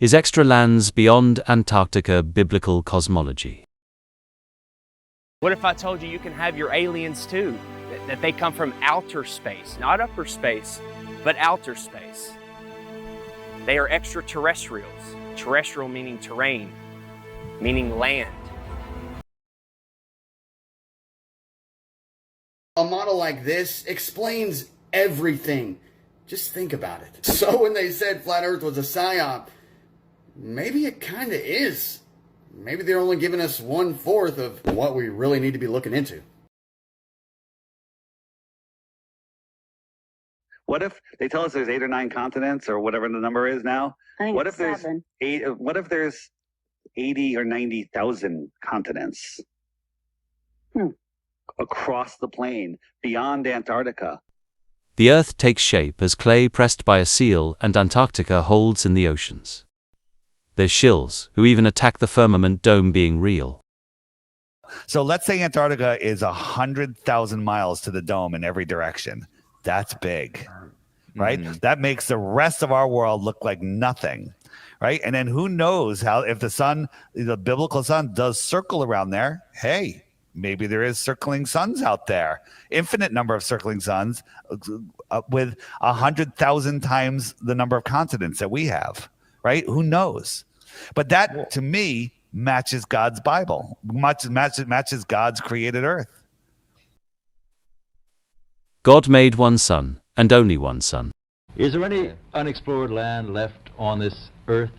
Is extra lands beyond Antarctica biblical cosmology? What if I told you you can have your aliens too? That they come from outer space, not upper space, but outer space. They are extraterrestrials. Terrestrial meaning terrain, meaning land. A model like this explains everything. Just think about it. So when they said flat Earth was a psyop, maybe it kind of is. Maybe they're only giving us 1/4 of what we really need to be looking into. What if they tell us there's 8 or 9 continents or whatever the number is now? I think What it's if there's 7. what if there's 80 or 90,000 continents across the plane beyond Antarctica? The Earth takes shape as clay pressed by a seal, and Antarctica holds in the oceans. There's shills who even attack the firmament dome being real. So let's say Antarctica is 100,000 miles to the dome in every direction. That's big, right? That makes the rest of our world look like nothing, right? And then who knows how, if the sun, the biblical sun does circle around there, hey, maybe there is circling suns out there. Infinite number of circling suns with 100,000 times the number of continents that we have, right? Who knows? But that, to me, matches God's Bible, matches God's created earth. God made one sun, and only one sun. Is there any unexplored land left on this earth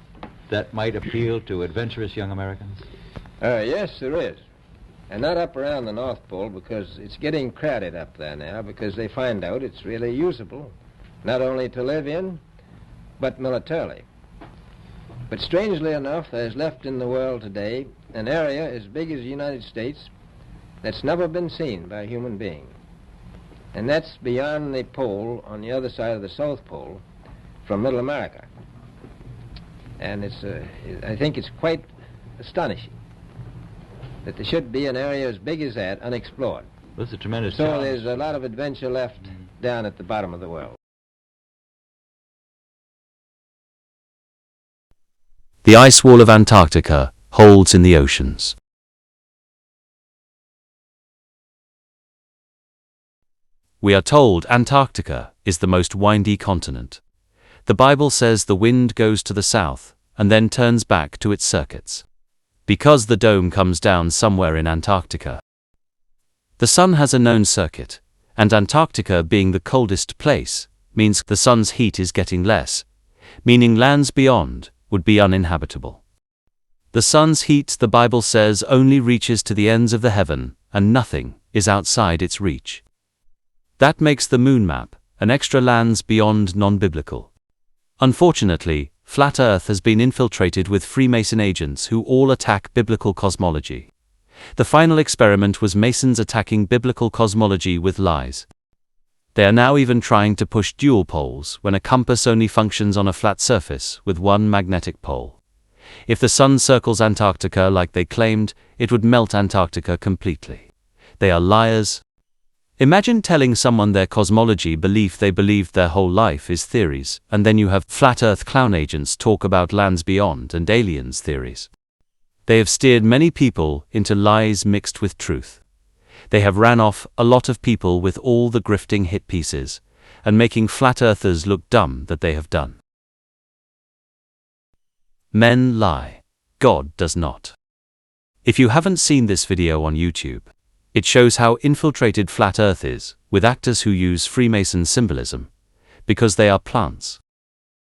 that might appeal to adventurous young Americans? Yes, there is. And not up around the North Pole, because it's getting crowded up there now, because they find out it's really usable, not only to live in, but militarily. But strangely enough, there's left in the world today an area as big as the United States that's never been seen by a human being. And that's beyond the pole, on the other side of the South Pole, from Middle America. And I think it's quite astonishing that there should be an area as big as that unexplored. That's a tremendous So challenge. there's a lot of adventure left down at the bottom of the world. The ice wall of Antarctica holds in the oceans. We are told Antarctica is the most windy continent. The Bible says the wind goes to the south and then turns back to its circuits, because the dome comes down somewhere in Antarctica. The sun has a known circuit, and Antarctica being the coldest place means the sun's heat is getting less, meaning lands beyond would be uninhabitable. The sun's heat, the Bible says, only reaches to the ends of the heaven, and nothing is outside its reach. That makes the moon map an extra lands beyond non-biblical. Unfortunately, flat Earth has been infiltrated with Freemason agents who all attack biblical cosmology. The final experiment was Masons attacking biblical cosmology with lies. They are now even trying to push dual poles when a compass only functions on a flat surface with one magnetic pole. If the sun circles Antarctica like they claimed, it would melt Antarctica completely. They are liars. Imagine telling someone their cosmology belief they believed their whole life is theories, and then you have flat Earth clown agents talk about lands beyond and aliens theories. They have steered many people into lies mixed with truth. They have ran off a lot of people with all the grifting hit pieces, and making flat earthers look dumb that they have done. Men lie. God does not. If you haven't seen this video on YouTube, it shows how infiltrated flat Earth is, with actors who use Freemason symbolism, because they are plants.